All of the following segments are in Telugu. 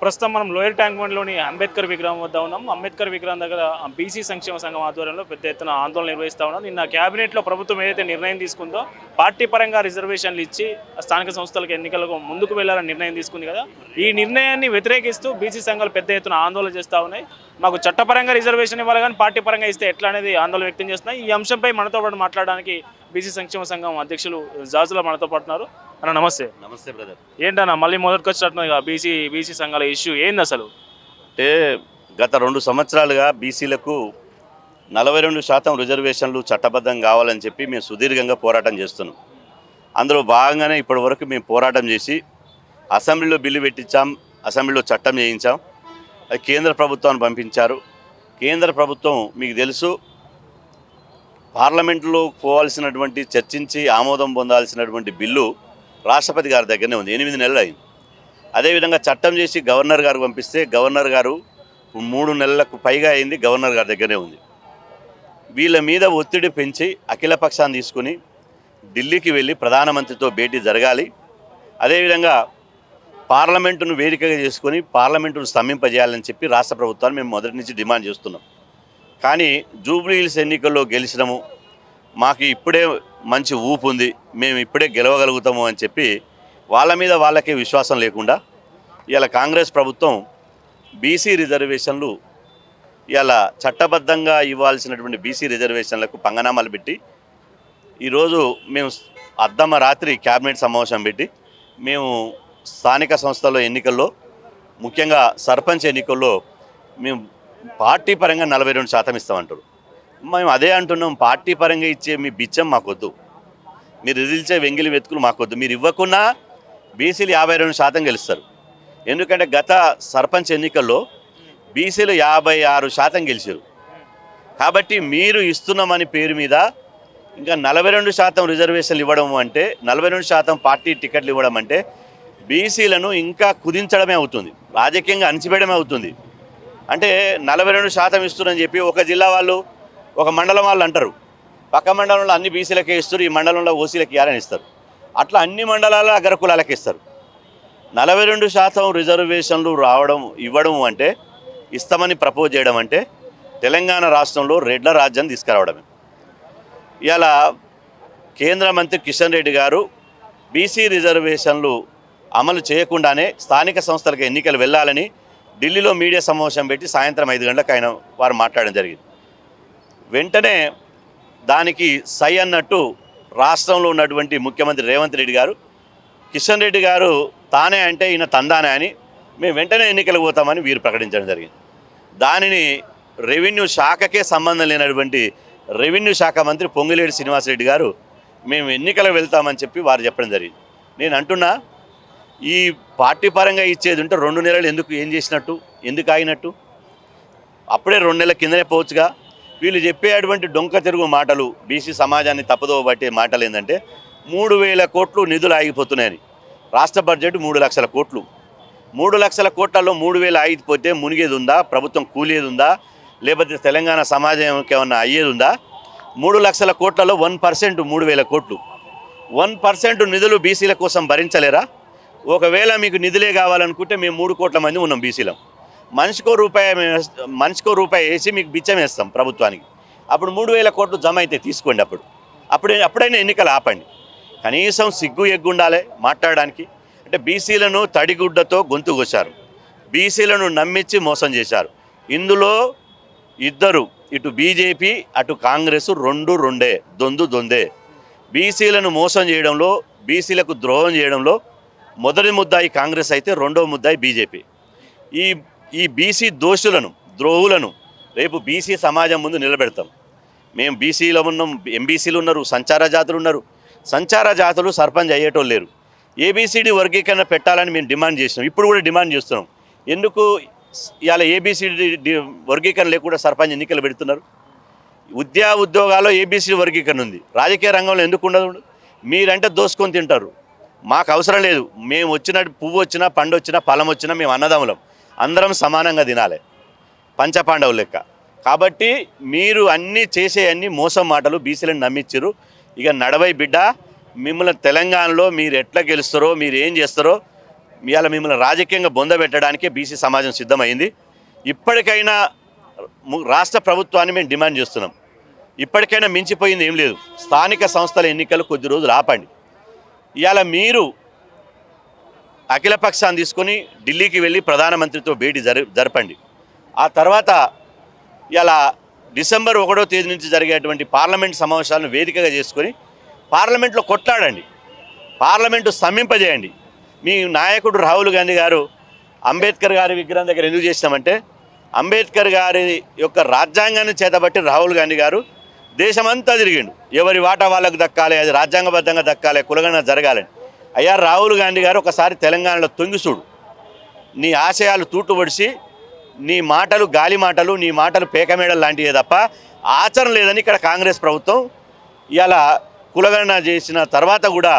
ప్రస్తుతం మనం లోయర్ ట్యాంక్ బండ్లోని అంబేద్కర్ విగ్రహం వద్ద ఉన్నాం. అంబేద్కర్ విగ్రహం దగ్గర బీసీ సంక్షేమ సంఘం ఆధ్వర్యంలో పెద్ద ఎత్తున ఆందోళన నిర్వహిస్తూ ఉన్నాం. నిన్న క్యాబినెట్లో ప్రభుత్వం ఏదైతే నిర్ణయం తీసుకుందో పార్టీ పరంగా రిజర్వేషన్లు ఇచ్చి స్థానిక సంస్థలకు ఎన్నికలకు ముందుకు వెళ్లాలని నిర్ణయం తీసుకుంది కదా. ఈ నిర్ణయాన్ని వ్యతిరేకిస్తూ బీసీ సంఘాలు పెద్ద ఎత్తున ఆందోళన చేస్తూ ఉన్నాయి. మాకు చట్టపరంగా రిజర్వేషన్ ఇవ్వాలి కానీ పార్టీ పరంగా ఇస్తే ఎట్లా అనేది ఆందోళన వ్యక్తం చేస్తున్నాయి. ఈ అంశంపై మనతో పాటు మాట్లాడడానికి బీసీ సంక్షేమ సంఘం అధ్యక్షులు జాజుల మనతో పాటున్నారు. అన్న నమస్తే. నమస్తే బ్రదర్. ఏంటన్నా మళ్ళీ మొదటికి వచ్చినట్టుగా బీసీ సంఘాల ఇష్యూ ఏంది అసలు? అంటే గత 2 సంవత్సరాలుగా బీసీలకు 42% రిజర్వేషన్లు చట్టబద్ధం కావాలని చెప్పి మేము సుదీర్ఘంగా పోరాటం చేస్తున్నాం. అందులో భాగంగానే ఇప్పటి వరకు మేము పోరాటం చేసి అసెంబ్లీలో బిల్లు పెట్టించాం, అసెంబ్లీలో చట్టం చేయించాం. అది కేంద్ర ప్రభుత్వాన్ని పంపించారు. కేంద్ర ప్రభుత్వం మీకు తెలుసు పార్లమెంట్లో పోవాల్సినటువంటి చర్చించి ఆమోదం పొందాల్సినటువంటి బిల్లు రాష్ట్రపతి గారి దగ్గరనే ఉంది. 8 నెలలు అయింది. అదేవిధంగా చట్టం చేసి గవర్నర్ గారు పంపిస్తే గవర్నర్ గారు 3 నెలలకు పైగా అయింది, గవర్నర్ గారి దగ్గరనే ఉంది. వీళ్ళ మీద ఒత్తిడి పెంచి అఖిలపక్షాన్ని తీసుకుని ఢిల్లీకి వెళ్ళి ప్రధానమంత్రితో భేటీ జరగాలి. అదేవిధంగా పార్లమెంటును వేదికగా చేసుకొని పార్లమెంటును స్తంభింపజేయాలని చెప్పి రాష్ట్ర ప్రభుత్వాన్ని మేము మొదటి నుంచి డిమాండ్ చేస్తున్నాం. కానీ జూబ్లీ హిల్స్ ఎన్నికల్లో గెలిచినాము, మాకు ఇప్పుడే మంచి ఊపు ఉంది, మేము ఇప్పుడే గెలవగలుగుతాము అని చెప్పి వాళ్ళ మీద వాళ్ళకే విశ్వాసం లేకుండా ఇలా కాంగ్రెస్ ప్రభుత్వం బీసీ రిజర్వేషన్లు ఇలా చట్టబద్ధంగా ఇవ్వాల్సినటువంటి బీసీ రిజర్వేషన్లకు పంగనామాలు పెట్టి ఈరోజు మేము అర్ధరాత్రి క్యాబినెట్ సమావేశం పెట్టి మేము స్థానిక సంస్థల ఎన్నికల్లో ముఖ్యంగా సర్పంచ్ ఎన్నికల్లో మేము పార్టీ పరంగా 42% ఇస్తామంటారు. మేము అదే అంటున్నాం, పార్టీ పరంగా ఇచ్చే మీ బిచ్చం మాకొద్దు, మీరు ఎదిల్చే వెంగిలి వెతుకులు మాకొద్దు. మీరు ఇవ్వకున్నా బీసీలు 52% గెలుస్తారు. ఎందుకంటే గత సర్పంచ్ ఎన్నికల్లో బీసీలు 56% గెలిచారు. కాబట్టి మీరు ఇస్తున్నామని పేరు మీద ఇంకా 42% రిజర్వేషన్లు ఇవ్వడం అంటే 42% పార్టీ టికెట్లు ఇవ్వడం అంటే బీసీలను ఇంకా కుదించడమే అవుతుంది, రాజకీయంగా అణచివేయడమే అవుతుంది. అంటే 42% ఇస్తున్నారని చెప్పి ఒక జిల్లా వాళ్ళు ఒక మండలం వాళ్ళు అంటారు, పక్క మండలంలో అన్ని బీసీలకే ఇస్తారు, ఈ మండలంలో ఓసీలకి ఇవ్వాలని ఇస్తారు. అట్లా అన్ని మండలాల్లో అగ్రకులాలకి ఇస్తారు. 42% రిజర్వేషన్లు ఇవ్వడం అంటే ఇస్తామని ప్రపోజ్ చేయడం అంటే తెలంగాణ రాష్ట్రంలో రెడ్ల రాజ్యాన్ని తీసుకురావడమే. ఇలా కేంద్ర మంత్రి కిషన్ రెడ్డి గారు బీసీ రిజర్వేషన్లు అమలు చేయకుండానే స్థానిక సంస్థలకు ఎన్నికలు వెళ్ళాలని ఢిల్లీలో మీడియా సమావేశం పెట్టి సాయంత్రం 5 గంటలకు వారు మాట్లాడడం జరిగింది. వెంటనే దానికి సై అన్నట్టు రాష్ట్రంలో ఉన్నటువంటి ముఖ్యమంత్రి రేవంత్ రెడ్డి గారు కిషన్ రెడ్డి గారు తానే అంటే ఈయన తందానే అని మేము వెంటనే ఎన్నికలకు పోతామని వీరు ప్రకటించడం జరిగింది. దానిని రెవెన్యూ శాఖకే సంబంధం లేనటువంటి రెవెన్యూ శాఖ మంత్రి పొంగులేటి శ్రీనివాసరెడ్డి గారు మేము ఎన్నికలకు వెళ్తామని చెప్పి వారు చెప్పడం జరిగింది. నేను అంటున్నా, ఈ పార్టీ పరంగా ఇచ్చేది ఉంటే 2 నెలలు ఎందుకు ఏం చేసినట్టు, ఎందుకు ఆగినట్టు? అప్పుడే 2 నెలల కిందనే పోవచ్చుగా. వీళ్ళు చెప్పేటువంటి డొంక తిరుగు మాటలు, బీసీ సమాజాన్ని తప్పుదోవ పట్టే మాటలు ఏంటంటే 3,000 కోట్లు నిధులు ఆగిపోతున్నాయని. రాష్ట్ర బడ్జెట్ 3 లక్షల కోట్లు. 3 లక్షల కోట్లలో 3,000 ఆగిపోతే మునిగేది ఉందా? ప్రభుత్వం కూలేది ఉందా? లేకపోతే తెలంగాణ సమాజంకి ఏమన్నా అయ్యేది ఉందా? 3 లక్షల కోట్లలో 1% 3,000 కోట్లు. 1% నిధులు బీసీల కోసం భరించలేరా? ఒకవేళ మీకు నిధులే కావాలనుకుంటే మేము 3 కోట్ల మంది ఉన్నాం బీసీలం, మనిషికో రూపాయి వేసి మీకు బిచ్చం వేస్తాం ప్రభుత్వానికి. అప్పుడు 3,000 కోట్లు జమ అయితే తీసుకోండి. అప్పుడైనా ఎన్నికలు ఆపండి. కనీసం సిగ్గు ఎగ్గుండాలి మాట్లాడడానికి. అంటే బీసీలను తడిగుడ్డతో గొంతు కోశారు, బీసీలను నమ్మించి మోసం చేశారు. ఇందులో ఇద్దరు, ఇటు బీజేపీ అటు కాంగ్రెస్ రెండే దొందే. బీసీలను మోసం చేయడంలో, బీసీలకు ద్రోహం చేయడంలో మొదటి ముద్దాయి కాంగ్రెస్ అయితే రెండో ముద్దాయి బీజేపీ. ఈ బీసీ దోషులను, ద్రోహులను రేపు బీసీ సమాజం ముందు నిలబెడతాం. మేము బీసీలో ఉన్నాం, ఎంబీసీలు ఉన్నారు, సంచార జాతులు ఉన్నారు. సంచార జాతులు సర్పంచ్ అయ్యేటోళ్ళు లేరు. ఏబీసీడీ వర్గీకరణ పెట్టాలని మేము డిమాండ్ చేసినాం, ఇప్పుడు కూడా డిమాండ్ చేస్తున్నాం. ఎందుకు ఇవాళ ఏబీసీడీ వర్గీకరణ లేకుండా సర్పంచ్ ఎన్నికలు పెడుతున్నారు? ఉద్యోగాల్లో ఏబీసీ వర్గీకరణ ఉంది, రాజకీయ రంగంలో ఎందుకు ఉండదు? మీరంటే దోసుకొని తింటారు, మాకు అవసరం లేదు. మేము వచ్చినట్టు పువ్వు వచ్చినా, పండు వచ్చినా, ఫలం వచ్చినా మేము అన్నదమ్ములం, అందరం సమానంగా తినాలి, పంచపాండవులు లెక్క. కాబట్టి మీరు అన్నీ చేసే మోసం మాటలు బీసీలను నమ్మించారు. ఇక నడవై బిడ్డ, మిమ్మల్ని తెలంగాణలో మీరు ఎట్లా గెలుస్తారో, మీరు ఏం చేస్తారో ఇవాళ మిమ్మల్ని రాజకీయంగా బొందబెట్టడానికే బీసీ సమాజం సిద్ధమైంది. ఇప్పటికైనా రాష్ట్ర ప్రభుత్వాన్ని మేము డిమాండ్ చేస్తున్నాం. ఇప్పటికైనా మించిపోయింది ఏం లేదు. స్థానిక సంస్థల ఎన్నికలు కొద్ది రోజులు ఆపండి. ఇవాళ మీరు అఖిలపక్షాన్ని తీసుకొని ఢిల్లీకి వెళ్ళి ప్రధానమంత్రితో భేటీ జరపండి. ఆ తర్వాత ఇలా డిసెంబర్ 1వ తేదీ నుంచి జరిగేటువంటి పార్లమెంట్ సమావేశాలను వేదికగా చేసుకొని పార్లమెంట్లో కొట్లాడండి, పార్లమెంటు స్తంభింపజేయండి. మీ నాయకుడు రాహుల్ గాంధీ గారు అంబేద్కర్ గారి విగ్రహం దగ్గర ఎందుకు చేసినామంటే, అంబేద్కర్ గారి యొక్క రాజ్యాంగాన్ని చేతబట్టి రాహుల్ గాంధీ గారు దేశమంతా తిరిగిండు. ఎవరి వాటా వాళ్ళకు దక్కాలి, అది రాజ్యాంగబద్ధంగా దక్కాలి, కులగణన జరగాలని. అయ్యా రాహుల్ గాంధీ గారు ఒకసారి తెలంగాణలో తొంగిసూడు. నీ ఆశయాలు తూటుపడిసి నీ మాటలు గాలి మాటలు, నీ మాటలు పేకమేడలు లాంటివే తప్ప ఆచరణ లేదని ఇక్కడ కాంగ్రెస్ ప్రభుత్వం ఇలా కులగణన చేసిన తర్వాత కూడా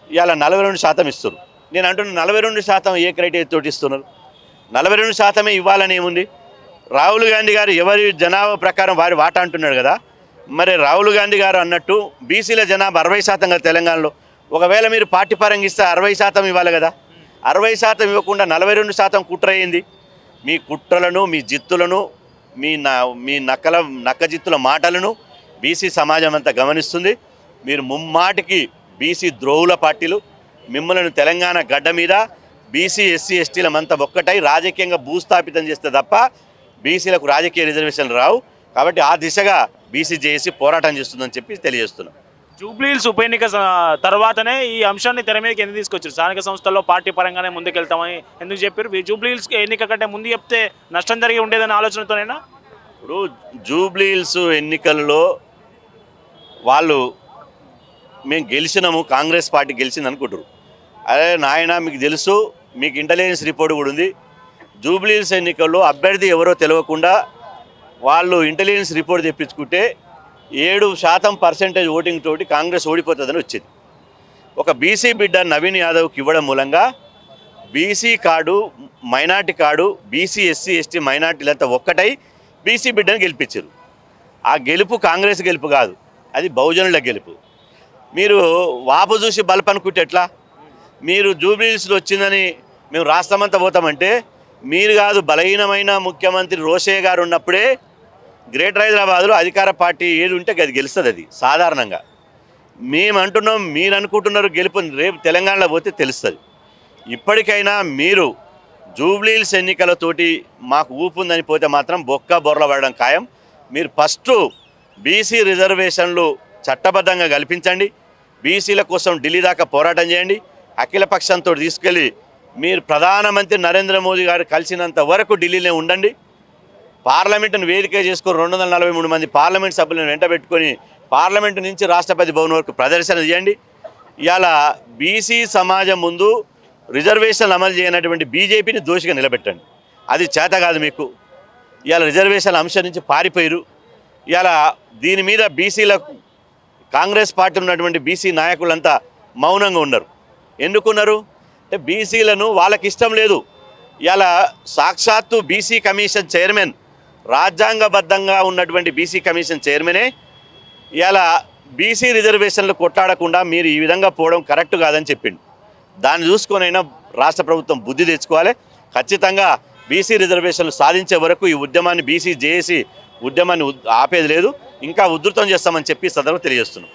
ఇలా 42% ఇస్తున్నారు. నేను అంటున్న 42% ఏ క్రైటీరియా తోటి ఇస్తున్నారు? 42% ఇవ్వాలని ఏముంది? రాహుల్ గాంధీ గారు ఎవరి జనాభా ప్రకారం వారి వాటా అంటున్నాడు కదా. మరి రాహుల్ గాంధీ గారు అన్నట్టు బీసీల జనాభా 60% కదా తెలంగాణలో. ఒకవేళ మీరు పార్టీ పరంగా ఇస్తే 60% ఇవ్వాలి కదా. 60% ఇవ్వకుండా 42% కుట్ర అయింది. మీ కుట్రలను, మీ జిత్తులను, మీ నక్క జిత్తుల మాటలను బీసీ సమాజం అంతా గమనిస్తుంది. మీరు ముమ్మాటికి బీసీ ద్రోహుల పార్టీలు. మిమ్మల్ని తెలంగాణ గడ్డ మీద బీసీ ఎస్సీ ఎస్టీలమంతా ఒక్కటై రాజకీయంగా భూస్థాపితం చేస్తే తప్ప బీసీలకు రాజకీయ రిజర్వేషన్లు రావు. కాబట్టి ఆ దిశగా బీసీ జేఏసీ పోరాటం చేస్తుందని చెప్పి తెలియజేస్తున్నాం. జూబ్లీహిల్స్ ఉప ఎన్నిక తర్వాతనే ఈ అంశాన్ని తెర మీదకి ఎందుకు తీసుకొచ్చారు? స్థానిక సంస్థల్లో పార్టీ పరంగానే ముందుకెళ్తామని ఎందుకు చెప్పారు? జూబ్లీహిల్స్ ఎన్నిక కంటే ముందు చెప్తే నష్టం జరిగి ఉండేదనే ఆలోచనతోనేనా? ఇప్పుడు జూబ్లీహిల్స్ ఎన్నికల్లో వాళ్ళు మేము గెలిచినాము, కాంగ్రెస్ పార్టీ గెలిచింది అనుకుంటారు. అదే నాయన మీకు తెలుసు, మీకు ఇంటెలిజెన్స్ రిపోర్ట్ కూడా ఉంది. జూబ్లీహిల్స్ ఎన్నికల్లో అభ్యర్థి ఎవరో తెలియకుండా వాళ్ళు ఇంటెలిజెన్స్ రిపోర్ట్ తెప్పించుకుంటే 7% ఓటింగ్ తోటి కాంగ్రెస్ ఓడిపోతుందని వచ్చింది. ఒక బీసీ బిడ్డ నవీన్ యాదవ్కి ఇవ్వడం మూలంగా BC card, minority card, BC SC ST మైనార్టీలంతా ఒక్కటై బీసీ బిడ్డను గెలిపించారు. ఆ గెలుపు కాంగ్రెస్ గెలుపు కాదు, అది బహుజనుల గెలుపు. మీరు వాపు చూసి బల్బ్ అనుకుంటే ఎట్లా? మీరు జూబ్లీహిల్స్లో వచ్చిందని మేము రాష్ట్రమంతా పోతామంటే మీరు కాదు, బలహీనమైన ముఖ్యమంత్రి రోషయ్య గారు ఉన్నప్పుడే గ్రేటర్ హైదరాబాద్లో అధికార పార్టీ ఏది ఉంటే అది గెలుస్తుంది. అది సాధారణంగా మేము అంటున్నాం, మీరు అనుకుంటున్నారు గెలుపు రేపు తెలంగాణలో పోతే తెలుస్తుంది. ఇప్పటికైనా మీరు జూబ్లీహిల్స్ ఎన్నికలతోటి మాకు ఊపు ఉందని పోతే మాత్రం బొక్క బొర్ల పడడం ఖాయం. మీరు ఫస్ట్ బీసీ రిజర్వేషన్లు చట్టబద్ధంగా కల్పించండి. బీసీల కోసం ఢిల్లీ దాకా పోరాటం చేయండి. అఖిలపక్షంతో తీసుకెళ్ళి మీరు ప్రధానమంత్రి నరేంద్ర మోదీ గారు కలిసినంత వరకు ఢిల్లీలో ఉండండి. పార్లమెంటును వేదిక చేసుకొని 243 మంది పార్లమెంట్ సభ్యులను వెంట పెట్టుకొని పార్లమెంటు నుంచి రాష్ట్రపతి భవన్ వరకు ప్రదర్శన చేయండి. ఇవాళ బీసీ సమాజం ముందు రిజర్వేషన్లు అమలు చేయనటువంటి బీజేపీని దోషిగా నిలబెట్టండి. అది చేత కాదు మీకు. ఇవాళ రిజర్వేషన్ల అంశం నుంచి పారిపోయారు. ఇవాళ దీని మీద బీసీలకు కాంగ్రెస్ పార్టీ ఉన్నటువంటి బీసీ నాయకులంతా మౌనంగా ఉన్నారు. ఎందుకున్నారు అంటే బీసీలను వాళ్ళకి ఇష్టం లేదు. ఇవాళ సాక్షాత్తు బీసీ కమిషన్ చైర్మన్, రాజ్యాంగబద్ధంగా ఉన్నటువంటి బీసీ కమిషన్ చైర్మనే ఇవాళ బీసీ రిజర్వేషన్లు కొట్లాడకుండా మీరు ఈ విధంగా పోవడం కరెక్ట్ కాదని చెప్పిండు. దాన్ని చూసుకొనైనా రాష్ట్ర ప్రభుత్వం బుద్ధి తెచ్చుకోవాలి. ఖచ్చితంగా బీసీ రిజర్వేషన్లు సాధించే వరకు ఈ ఉద్యమాన్ని బీసీ జేఏసీ ఉద్యమాన్ని ఆపేది లేదు, ఇంకా ఉధృతం చేస్తామని చెప్పి సదరు తెలియజేస్తున్నాం.